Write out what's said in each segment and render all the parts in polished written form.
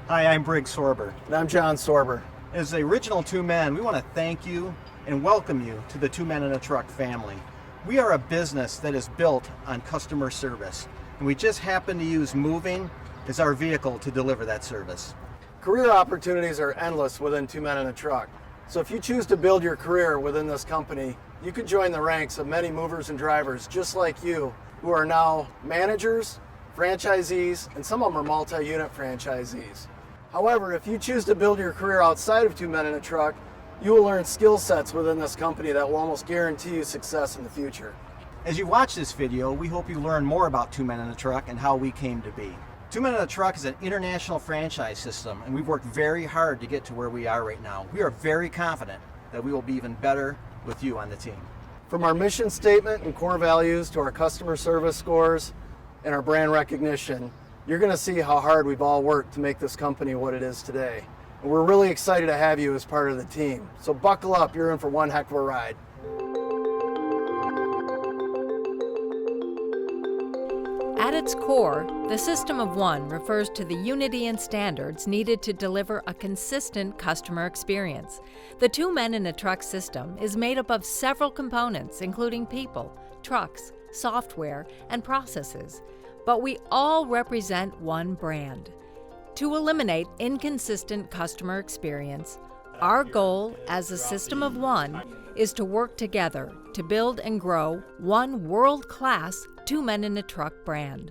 Hi, I'm Briggs Sorber. And I'm John Sorber. As the original two men, we want to thank you and welcome you to the Two Men in a Truck family. We are a business that is built on customer service, and we just happen to use moving as our vehicle to deliver that service. Career opportunities are endless within Two Men in a Truck. So if you choose to build your career within this company, you can join the ranks of many movers and drivers just like you who are now managers, franchisees, and some of them are multi-unit franchisees. However, if you choose to build your career outside of Two Men in a Truck, you will learn skill sets within this company that will almost guarantee you success in the future. As you watch this video, we hope you learn more about Two Men in a Truck and how we came to be. Two Men in a Truck is an international franchise system, and we've worked very hard to get to where we are right now. We are very confident that we will be even better with you on the team. From our mission statement and core values to our customer service scores and our brand recognition, you're going to see how hard we've all worked to make this company what it is today. And we're really excited to have you as part of the team. So buckle up, you're in for one heck of a ride. At its core, the System of One refers to the unity and standards needed to deliver a consistent customer experience. The Two Men in a Truck system is made up of several components, including people, trucks, software, and processes. But we all represent one brand. To eliminate inconsistent customer experience, our goal as a System of One is to work together to build and grow one world-class Two Men in a Truck brand.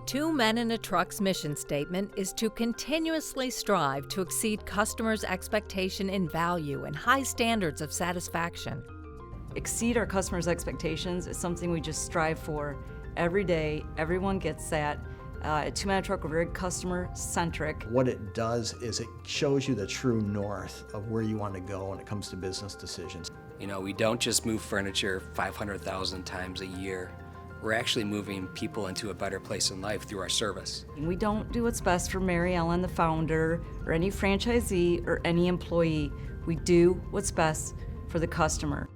Two Men in a Truck's mission statement is to continuously strive to exceed customers' expectation in value and high standards of satisfaction. Exceed our customers' expectations is something we just strive for every day. Everyone gets that. At Two Men in a Truck, we're very customer-centric. What it does is it shows you the true north of where you want to go when it comes to business decisions. You know, we don't just move furniture 500,000 times a year. We're actually moving people into a better place in life through our service. We don't do what's best for Mary Ellen, the founder, or any franchisee, or any employee. We do what's best for the customer.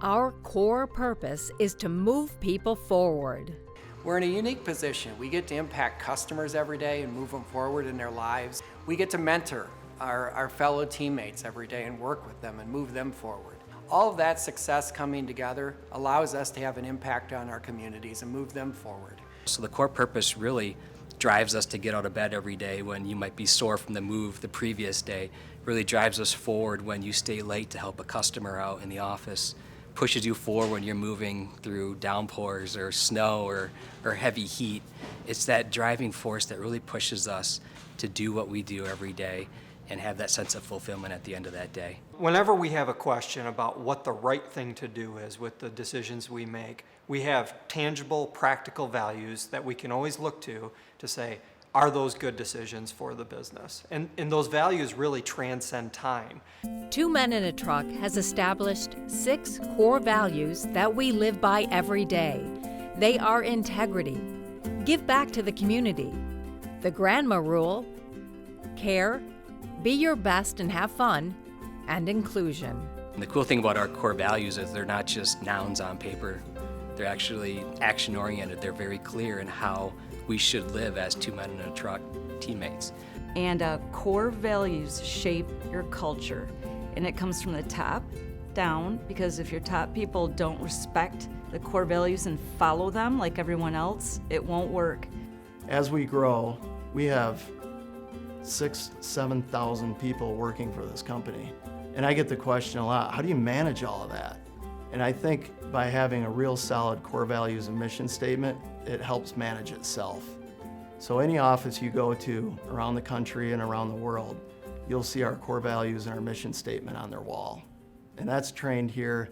Our core purpose is to move people forward. We're in a unique position. We get to impact customers every day and move them forward in their lives. We get to mentor our fellow teammates every day and work with them and move them forward. All of that success coming together allows us to have an impact on our communities and move them forward. So the core purpose really drives us to get out of bed every day when you might be sore from the move the previous day. Really drives us forward when you stay late to help a customer out in the office. Pushes you forward when you're moving through downpours or snow or heavy heat. It's that driving force that really pushes us to do what we do every day and have that sense of fulfillment at the end of that day. Whenever we have a question about what the right thing to do is with the decisions we make, we have tangible, practical values that we can always look to say, are those good decisions for the business? And those values really transcend time. Two Men in a Truck has established 6 core values that we live by every day. They are integrity, give back to the community, the Grandma Rule, care, be your best and have fun, and inclusion. And the cool thing about our core values is they're not just nouns on paper. They're actually action-oriented. They're very clear in how we should live as Two Men in a Truck teammates. And core values shape your culture. And it comes from the top down, because if your top people don't respect the core values and follow them like everyone else, it won't work. As we grow, we have 7,000 people working for this company. And I get the question a lot, how do you manage all of that? And I think by having a real solid core values and mission statement, it helps manage itself. So any office you go to around the country and around the world, you'll see our core values and our mission statement on their wall. And that's trained here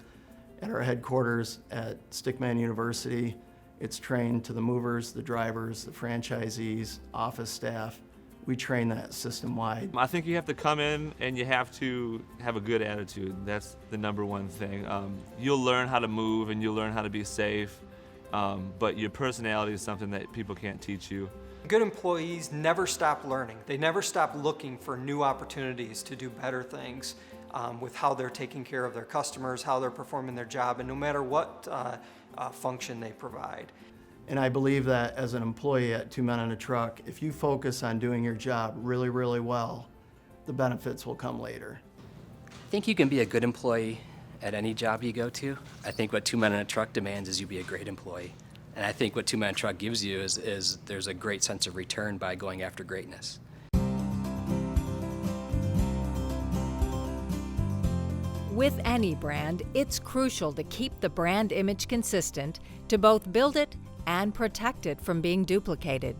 at our headquarters at Stickman University. It's trained to the movers, the drivers, the franchisees, office staff. We train that system-wide. I think you have to come in and you have to have a good attitude. That's the number one thing. You'll learn how to move and you'll learn how to be safe, but your personality is something that people can't teach you. Good employees never stop learning. They never stop looking for new opportunities to do better things with how they're taking care of their customers, how they're performing their job, and no matter what function they provide. And I believe that as an employee at Two Men and a Truck, if you focus on doing your job really, really well, the benefits will come later. I think you can be a good employee at any job you go to. I think what Two Men and a Truck demands is you be a great employee. And I think what Two Men and a Truck gives you is there's a great sense of return by going after greatness. With any brand, it's crucial to keep the brand image consistent to both build it and protect it from being duplicated.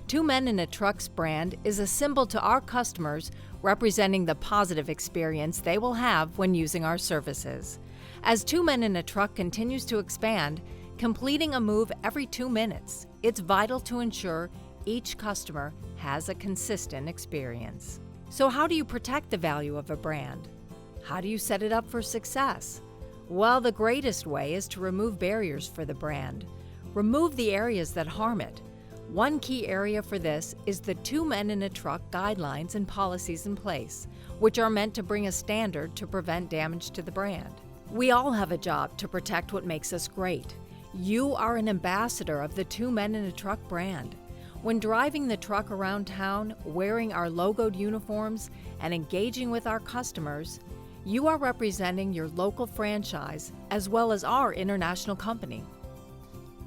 Two Men and a Truck's brand is a symbol to our customers, representing the positive experience they will have when using our services. As Two Men and a Truck continues to expand, completing a move every 2 minutes, it's vital to ensure each customer has a consistent experience. So how do you protect the value of a brand? How do you set it up for success? Well, the greatest way is to remove barriers for the brand. Remove the areas that harm it. One key area for this is the Two Men and a Truck guidelines and policies in place, which are meant to bring a standard to prevent damage to the brand. We all have a job to protect what makes us great. You are an ambassador of the Two Men and a Truck brand. When driving the truck around town, wearing our logoed uniforms, and engaging with our customers, you are representing your local franchise as well as our international company.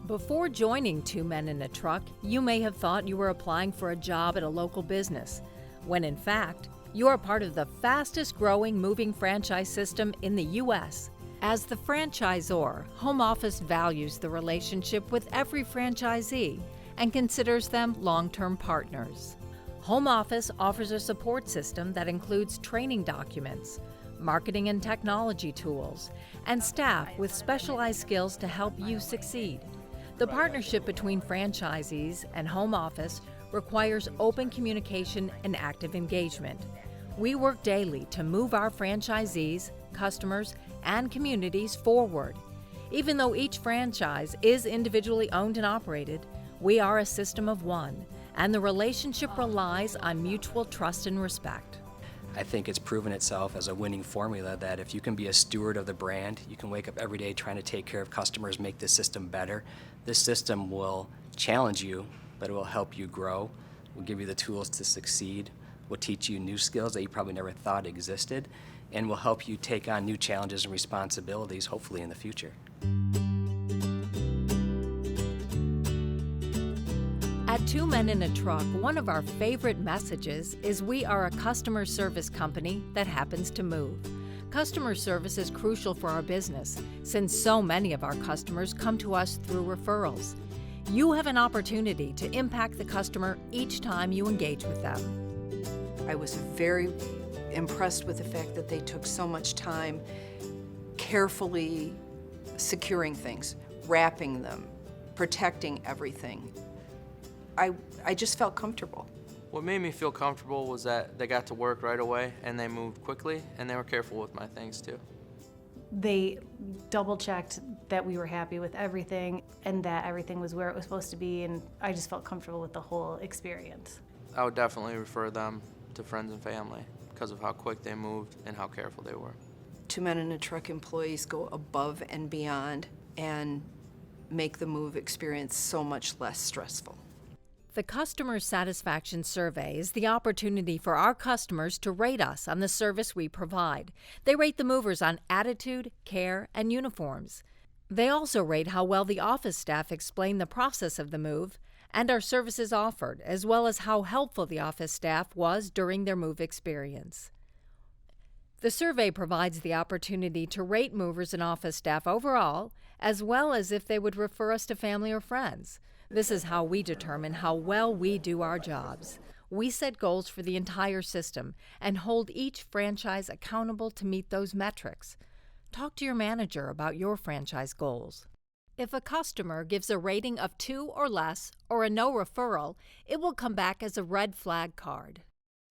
Before joining Two Men and a Truck, you may have thought you were applying for a job at a local business, when in fact, you are part of the fastest growing moving franchise system in the U.S. As the franchisor, Home Office values the relationship with every franchisee and considers them long-term partners. Home Office offers a support system that includes training documents, marketing and technology tools, and staff with specialized skills to help you succeed. The partnership between franchisees and Home Office requires open communication and active engagement. We work daily to move our franchisees, customers, and communities forward. Even though each franchise is individually owned and operated, we are a system of one, and the relationship relies on mutual trust and respect. I think it's proven itself as a winning formula that if you can be a steward of the brand, you can wake up every day trying to take care of customers, make the system better. This system will challenge you, but it will help you grow, will give you the tools to succeed, will teach you new skills that you probably never thought existed, and will help you take on new challenges and responsibilities, hopefully in the future. At Two Men and a Truck, one of our favorite messages is we are a customer service company that happens to move. Customer service is crucial for our business since so many of our customers come to us through referrals. You have an opportunity to impact the customer each time you engage with them. I was very impressed with the fact that they took so much time carefully securing things, wrapping them, protecting everything. I just felt comfortable. What made me feel comfortable was that they got to work right away and they moved quickly and they were careful with my things too. They double-checked that we were happy with everything and that everything was where it was supposed to be, and I just felt comfortable with the whole experience. I would definitely refer them to friends and family because of how quick they moved and how careful they were. Two Men and a Truck employees go above and beyond and make the move experience so much less stressful. The Customer Satisfaction Survey is the opportunity for our customers to rate us on the service we provide. They rate the movers on attitude, care, and uniforms. They also rate how well the office staff explain the process of the move and our services offered, as well as how helpful the office staff was during their move experience. The survey provides the opportunity to rate movers and office staff overall, as well as if they would refer us to family or friends. This is how we determine how well we do our jobs. We set goals for the entire system and hold each franchise accountable to meet those metrics. Talk to your manager about your franchise goals. If a customer gives a rating of 2 or less or a no referral, it will come back as a red flag card.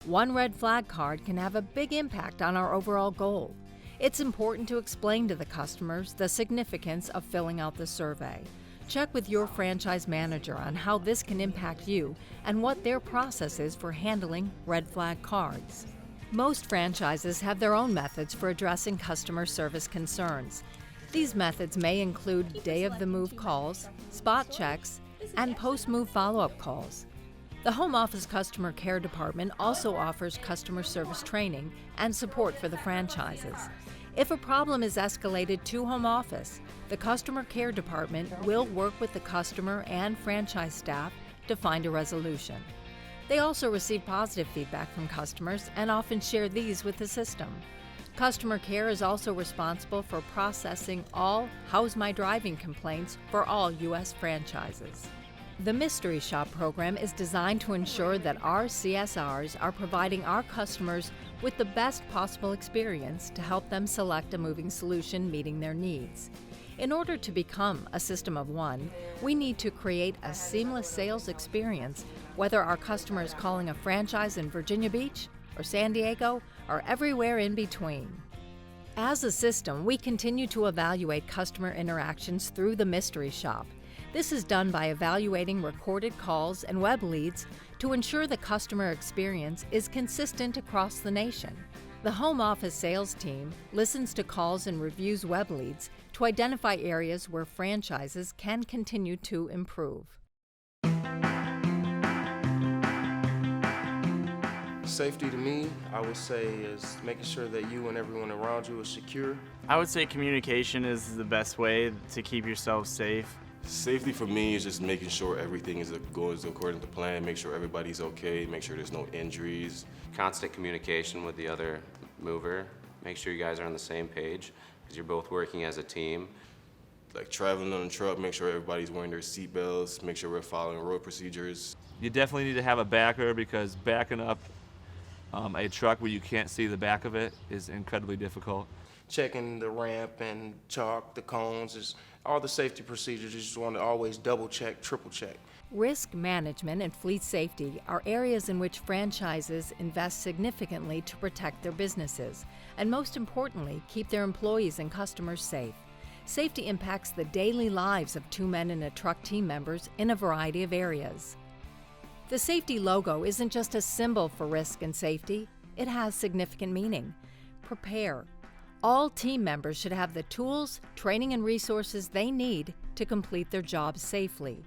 One red flag card can have a big impact on our overall goal. It's important to explain to the customers the significance of filling out the survey. Check with your franchise manager on how this can impact you and what their process is for handling red flag cards. Most franchises have their own methods for addressing customer service concerns. These methods may include day of the move calls, spot checks, and post-move follow-up calls. The Home Office Customer Care Department also offers customer service training and support for the franchises. If a problem is escalated to Home Office, the Customer Care Department will work with the customer and franchise staff to find a resolution. They also receive positive feedback from customers and often share these with the system. Customer Care is also responsible for processing all How's My Driving complaints for all U.S. franchises. The Mystery Shop program is designed to ensure that our CSRs are providing our customers with the best possible experience to help them select a moving solution meeting their needs. In order to become a system of one, we need to create a seamless sales experience, whether our customer is calling a franchise in Virginia Beach or San Diego or everywhere in between. As a system, we continue to evaluate customer interactions through the Mystery Shop. This is done by evaluating recorded calls and web leads to ensure the customer experience is consistent across the nation. The Home Office sales team listens to calls and reviews web leads to identify areas where franchises can continue to improve. Safety to me, I would say, is making sure that you and everyone around you is secure. I would say communication is the best way to keep yourself safe. Safety for me is just making sure everything goes according to plan, make sure everybody's okay, make sure there's no injuries. Constant communication with the other mover. Make sure you guys are on the same page because you're both working as a team. Like traveling on a truck, make sure everybody's wearing their seatbelts, make sure we're following road procedures. You definitely need to have a backer because backing up a truck where you can't see the back of it is incredibly difficult. Checking the ramp and chalk, the cones, is all the safety procedures. You just want to always double check, triple check. Risk management and fleet safety are areas in which franchises invest significantly to protect their businesses, and most importantly, keep their employees and customers safe. Safety impacts the daily lives of 2 Men in a Truck team members in a variety of areas. The safety logo isn't just a symbol for risk and safety, it has significant meaning. Prepare. All team members should have the tools, training, and resources they need to complete their jobs safely.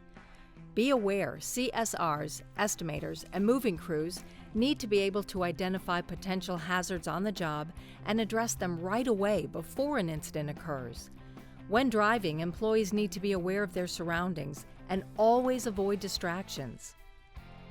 Be aware CSRs, estimators, and moving crews need to be able to identify potential hazards on the job and address them right away before an incident occurs. When driving, employees need to be aware of their surroundings and always avoid distractions.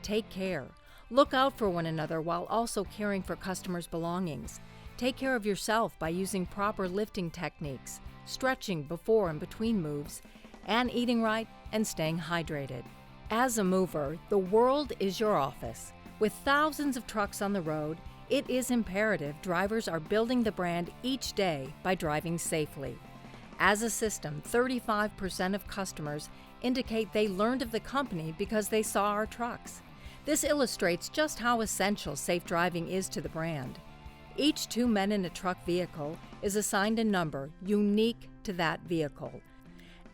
Take care. Look out for one another while also caring for customers' belongings. Take care of yourself by using proper lifting techniques, stretching before and between moves, and eating right and staying hydrated. As a mover, the world is your office. With thousands of trucks on the road, it is imperative drivers are building the brand each day by driving safely. As a system, 35% of customers indicate they learned of the company because they saw our trucks. This illustrates just how essential safe driving is to the brand. Each 2 Men in a Truck vehicle is assigned a number unique to that vehicle.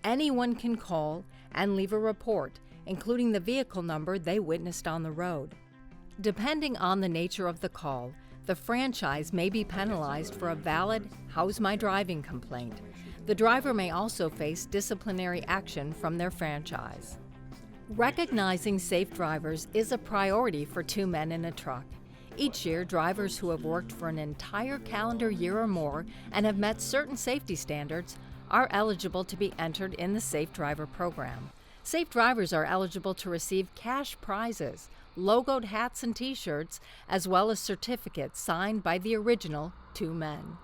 Anyone can call and leave a report, including the vehicle number they witnessed on the road. Depending on the nature of the call, the franchise may be penalized for a valid "How's My Driving" complaint. The driver may also face disciplinary action from their franchise. Recognizing safe drivers is a priority for 2 Men in a Truck. Each year, drivers who have worked for an entire calendar year or more and have met certain safety standards are eligible to be entered in the Safe Driver program. Safe drivers are eligible to receive cash prizes, logoed hats and t-shirts, as well as certificates signed by the original 2 Men.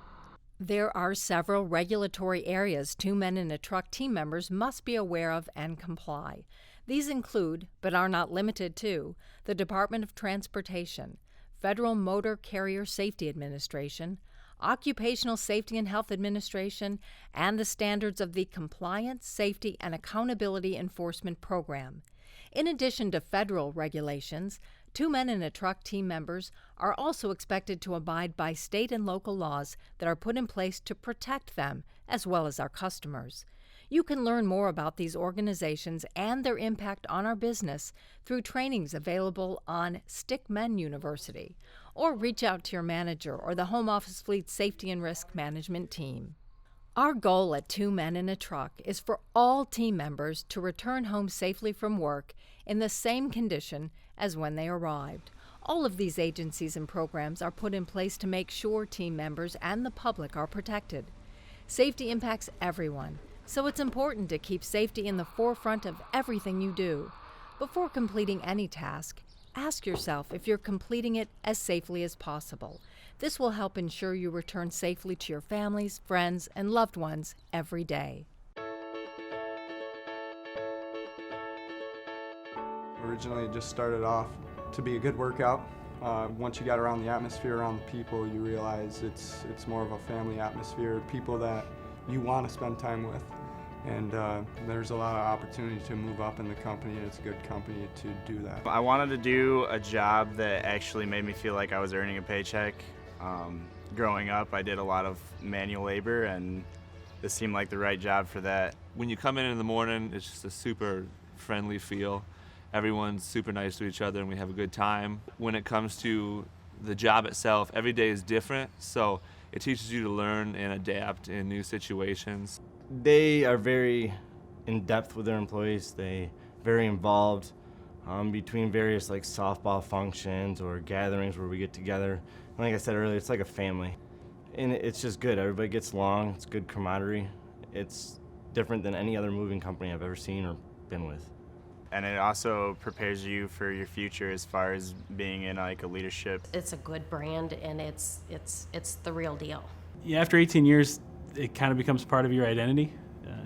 There are several regulatory areas 2 Men in a Truck team members must be aware of and comply. These include, but are not limited to, the Department of Transportation, Federal Motor Carrier Safety Administration, Occupational Safety and Health Administration, and the standards of the Compliance, Safety, and Accountability Enforcement Program. In addition to federal regulations, 2 Men in a Truck team members are also expected to abide by state and local laws that are put in place to protect them, as well as our customers. You can learn more about these organizations and their impact on our business through trainings available on Stickmen University, or reach out to your manager or the Home Office Fleet Safety and Risk Management team. Our goal at Two Men in a Truck is for all team members to return home safely from work in the same condition as when they arrived. All of these agencies and programs are put in place to make sure team members and the public are protected. Safety impacts everyone, so it's important to keep safety in the forefront of everything you do. Before completing any task, ask yourself if you're completing it as safely as possible. This will help ensure you return safely to your families, friends, and loved ones every day. Originally, it just started off to be a good workout. Once you got around the atmosphere, around the people, you realize it's more of a family atmosphere, people that you want to spend time with. And there's a lot of opportunity to move up in the company, and it's a good company to do that. I wanted to do a job that actually made me feel like I was earning a paycheck. Growing up, I did a lot of manual labor, and this seemed like the right job for that. When you come in the morning, it's just a super friendly feel. Everyone's super nice to each other and we have a good time. When it comes to the job itself, every day is different, so it teaches you to learn and adapt in new situations. They are very in-depth with their employees. They very involved between various like softball functions or gatherings where we get together. And like I said earlier, it's like a family. And it's just good. Everybody gets along. It's good camaraderie. It's different than any other moving company I've ever seen or been with. And it also prepares you for your future as far as being in like a leadership. It's a good brand, and it's the real deal. Yeah, after 18 years, it kind of becomes part of your identity.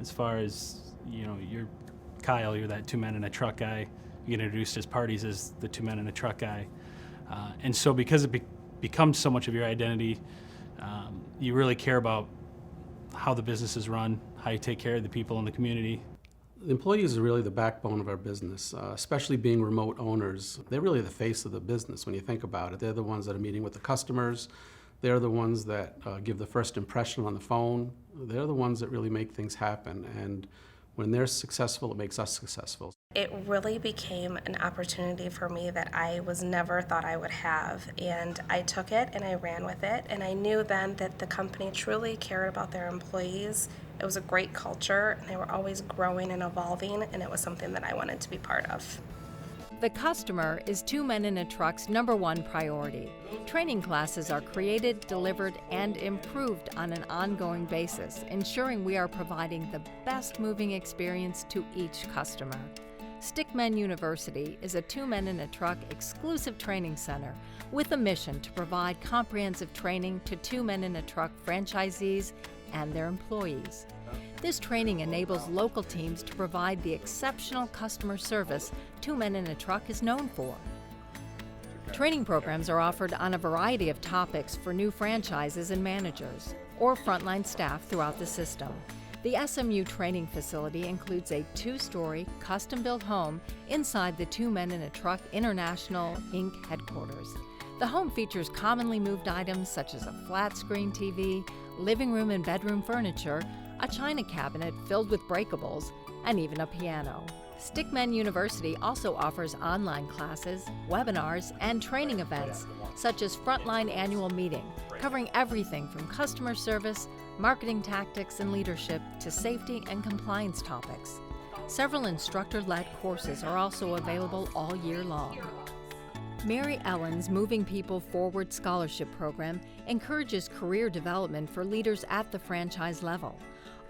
As far as, you know, you're Kyle, you're that Two Men in a Truck guy. You get introduced as parties as the Two Men in a Truck guy. And so because it becomes so much of your identity, you really care about how the business is run, how you take care of the people in the community. The employees are really the backbone of our business, especially being remote owners. They're really the face of the business when you think about it. They're the ones that are meeting with the customers. They're the ones that give the first impression on the phone. They're the ones that really make things happen. And when they're successful, it makes us successful. It really became an opportunity for me that I was never thought I would have. And I took it and I ran with it. And I knew then that the company truly cared about their employees. It was a great culture, and they were always growing and evolving, and it was something that I wanted to be part of. The customer is Two Men in a Truck's #1 priority. Training classes are created, delivered, and improved on an ongoing basis, ensuring we are providing the best moving experience to each customer. Stickmen University is a Two Men in a Truck exclusive training center with a mission to provide comprehensive training to Two Men in a Truck franchisees and their employees. This training enables local teams to provide the exceptional customer service Two Men in a Truck is known for. Training programs are offered on a variety of topics for new franchises and managers, or frontline staff throughout the system. The SMU training facility includes a 2-story, custom-built home inside the Two Men in a Truck International, Inc. headquarters. The home features commonly moved items such as a flat-screen TV, living room and bedroom furniture, a china cabinet filled with breakables, and even a piano. Stickmen University also offers online classes, webinars, and training events, such as Frontline Annual Meeting, covering everything from customer service, marketing tactics and leadership to safety and compliance topics. Several instructor-led courses are also available all year long. Mary Ellen's Moving People Forward Scholarship Program encourages career development for leaders at the franchise level.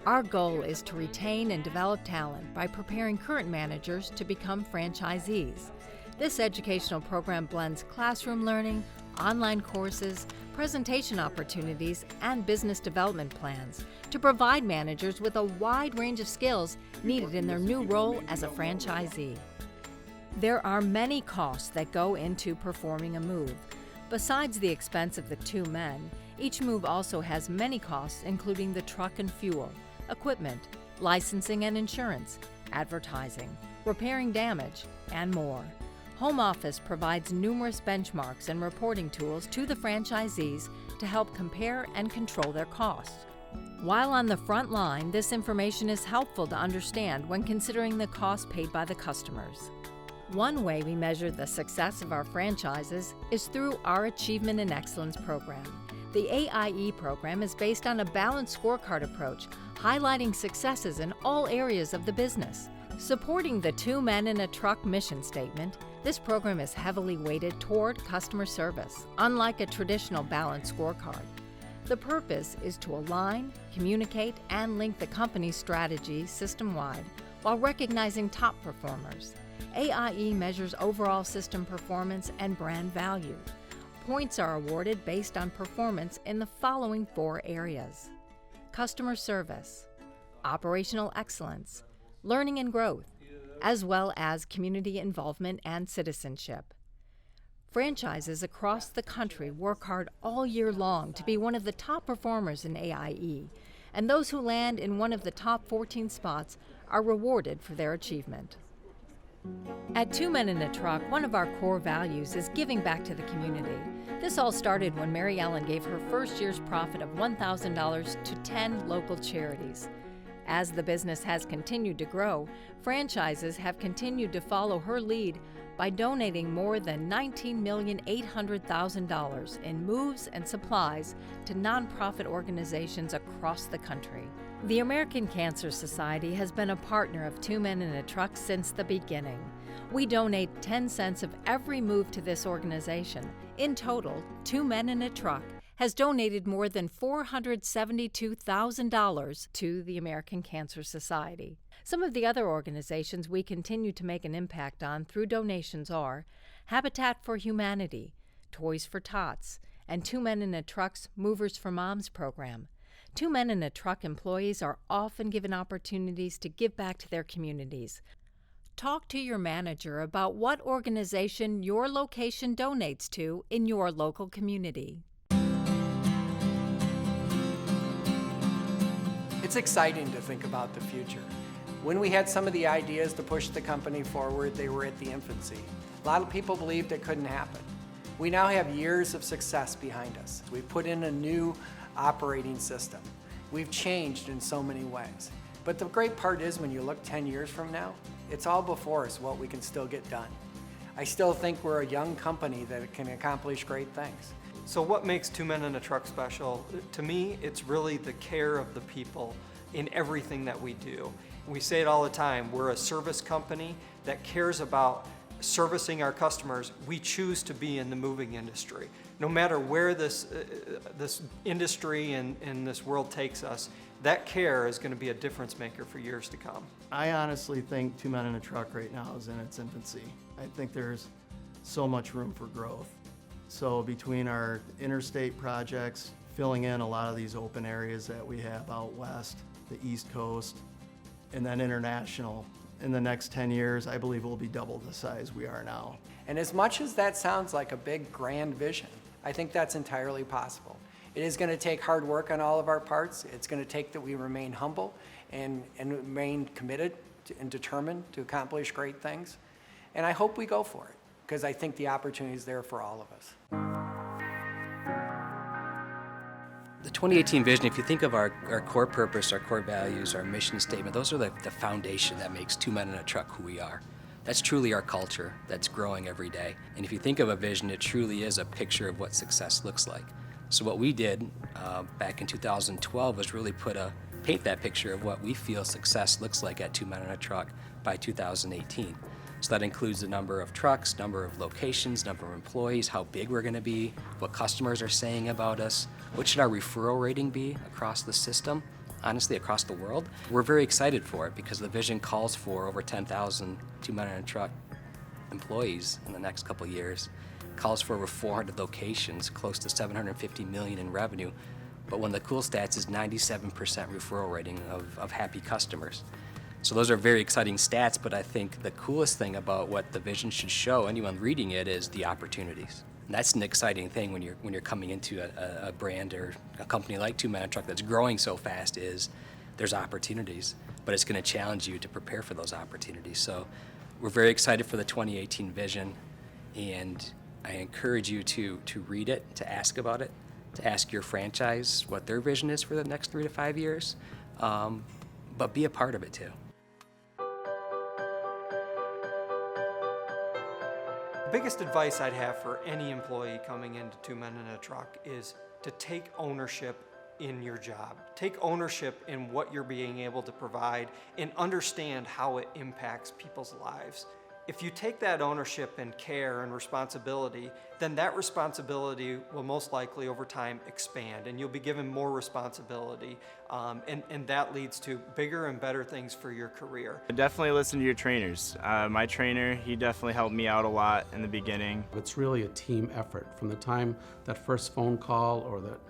Our goal is to retain and develop talent by preparing current managers to become franchisees. This educational program blends classroom learning, online courses, presentation opportunities, and business development plans to provide managers with a wide range of skills needed in their new role as a franchisee. There are many costs that go into performing a move. Besides the expense of the two men, each move also has many costs, including the truck and fuel, equipment, licensing and insurance, advertising, repairing damage, and more. Home Office provides numerous benchmarks and reporting tools to the franchisees to help compare and control their costs. While on the front line, this information is helpful to understand when considering the cost paid by the customers. One way we measure the success of our franchises is through our Achievement in Excellence program. The AIE program is based on a balanced scorecard approach, highlighting successes in all areas of the business. Supporting the 2 Men in a Truck mission statement, this program is heavily weighted toward customer service, unlike a traditional balanced scorecard. The purpose is to align, communicate, and link the company's strategy system-wide while recognizing top performers. AIE measures overall system performance and brand value. Points are awarded based on performance in the following 4 areas: customer service, operational excellence, learning and growth, as well as community involvement and citizenship. Franchises across the country work hard all year long to be one of the top performers in AIE, and those who land in one of the top 14 spots are rewarded for their achievement. At 2 Men in a Truck, one of our core values is giving back to the community. This all started when Mary Ellen gave her first year's profit of $1,000 to 10 local charities. As the business has continued to grow, franchises have continued to follow her lead by donating more than $19,800,000 in moves and supplies to nonprofit organizations across the country. The American Cancer Society has been a partner of 2 Men in a Truck since the beginning. We donate 10 cents of every move to this organization. In total, 2 Men in a Truck has donated more than $472,000 to the American Cancer Society. Some of the other organizations we continue to make an impact on through donations are Habitat for Humanity, Toys for Tots, and 2 Men in a Truck's Movers for Moms program. 2 Men in a Truck employees are often given opportunities to give back to their communities. Talk to your manager about what organization your location donates to in your local community. It's exciting to think about the future. When we had some of the ideas to push the company forward, they were at the infancy. A lot of people believed it couldn't happen. We now have years of success behind us. We've put in a new operating system. We've changed in so many ways. But the great part is when you look 10 years from now, it's all before us what we can still get done. I still think we're a young company that can accomplish great things. So what makes 2 Men in a Truck special? To me, it's really the care of the people in everything that we do. We say it all the time, we're a service company that cares about servicing our customers. We choose to be in the moving industry. No matter where this industry and this world takes us, that care is going to be a difference maker for years to come. I honestly think 2 Men in a Truck right now is in its infancy. I think there's so much room for growth. So between our interstate projects, filling in a lot of these open areas that we have out west, the East Coast, and then international, in the next 10 years, I believe we'll be double the size we are now. And as much as that sounds like a big, grand vision, I think that's entirely possible. It is going to take hard work on all of our parts. It's going to take that we remain humble and remain committed and determined to accomplish great things. And I hope we go for it, because I think the opportunity is there for all of us. The 2018 vision, if you think of our core purpose, our core values, our mission statement, those are the foundation that makes 2 Men in a Truck who we are. That's truly our culture that's growing every day. And if you think of a vision, it truly is a picture of what success looks like. So what we did back in 2012 was really paint that picture of what we feel success looks like at 2 Men in a Truck by 2018. So that includes the number of trucks, number of locations, number of employees, how big we're going to be, what customers are saying about us, what should our referral rating be across the system, honestly across the world. We're very excited for it because the vision calls for over 10,000 2 Men in a Truck employees in the next couple years, calls for over 400 locations, close to $750 million in revenue. But one of the cool stats is 97% referral rating of happy customers. So those are very exciting stats, but I think the coolest thing about what the vision should show anyone reading it is the opportunities. And that's an exciting thing when you're coming into a brand or a company like 2 Men in a Truck that's growing so fast is there's opportunities, but it's going to challenge you to prepare for those opportunities. So we're very excited for the 2018 vision, and I encourage you to read it, to ask about it, to ask your franchise what their vision is for the next 3 to 5 years, but be a part of it too. The biggest advice I'd have for any employee coming into 2 Men in a Truck is to take ownership in your job. Take ownership in what you're being able to provide and understand how it impacts people's lives. If you take that ownership and care and responsibility, then that responsibility will most likely over time expand and you'll be given more responsibility, and that leads to bigger and better things for your career. Definitely listen to your trainers. My trainer, he definitely helped me out a lot in the beginning. It's really a team effort. From the time that first phone call or that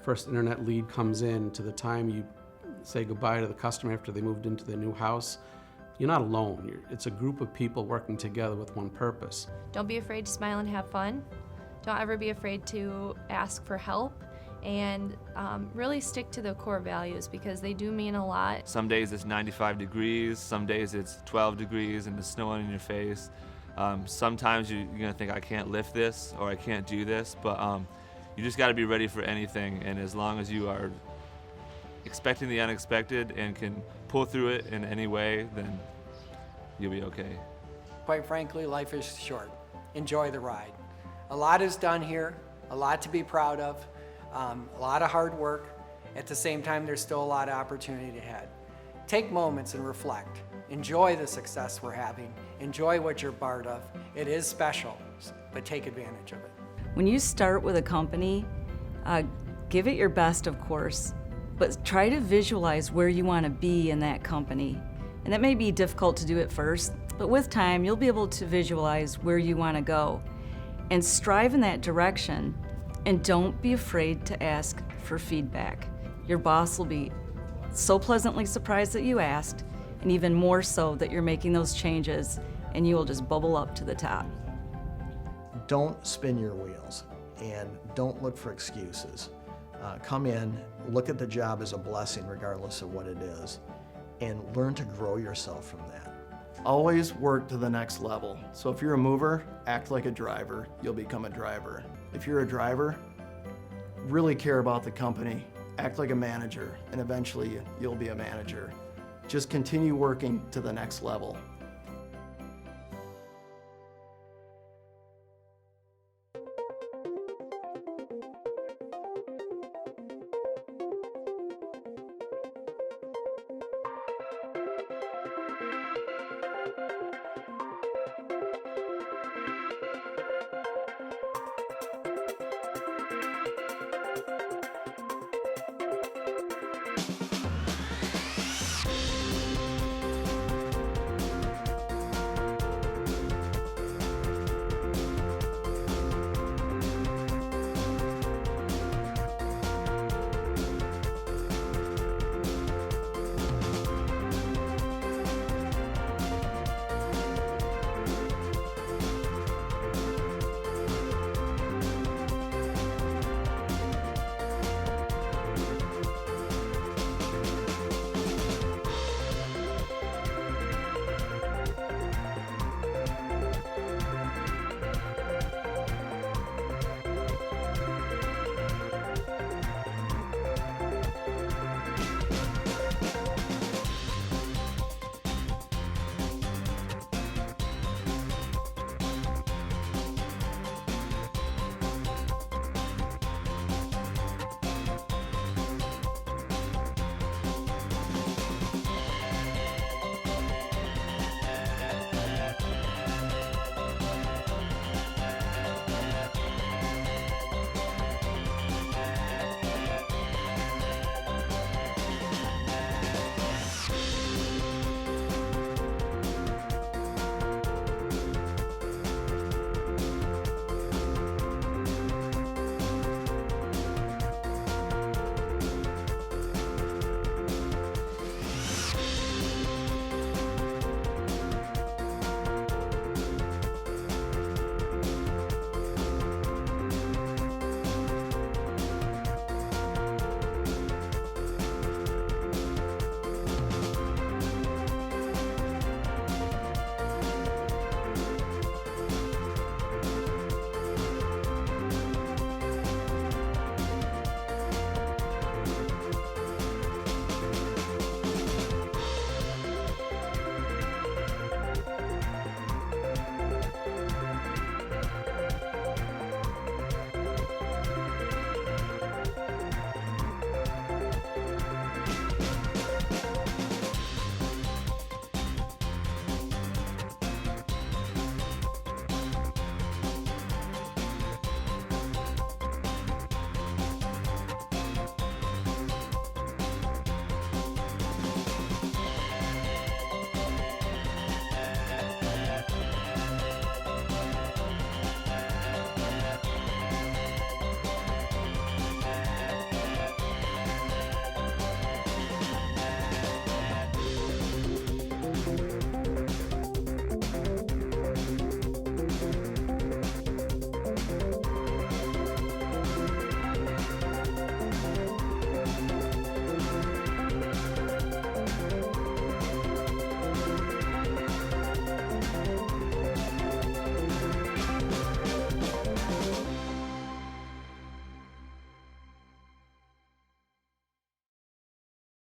first internet lead comes in to the time you say goodbye to the customer after they moved into their new house, you're not alone. It's a group of people working together with one purpose. Don't be afraid to smile and have fun. Don't ever be afraid to ask for help, and really stick to the core values because they do mean a lot. Some days it's 95 degrees, some days it's 12 degrees and it's snowing in your face. Sometimes you're gonna think, I can't lift this or I can't do this, but you just gotta be ready for anything, and as long as you are expecting the unexpected and can pull through it in any way, then you'll be okay. Quite frankly, life is short. Enjoy the ride. A lot is done here, a lot to be proud of, a lot of hard work. At the same time, there's still a lot of opportunity ahead. Take moments and reflect. Enjoy the success we're having. Enjoy what you're part of. It is special, but take advantage of it. When you start with a company, give it your best, of course, but try to visualize where you want to be in that company. And that may be difficult to do at first, but with time, you'll be able to visualize where you want to go and strive in that direction. And don't be afraid to ask for feedback. Your boss will be so pleasantly surprised that you asked, and even more so that you're making those changes, and you will just bubble up to the top. Don't spin your wheels and don't look for excuses. Come in, look at the job as a blessing regardless of what it is, and learn to grow yourself from that. Always work to the next level. So if you're a mover, act like a driver, you'll become a driver. If you're a driver, really care about the company, act like a manager, and eventually you'll be a manager. Just continue working to the next level.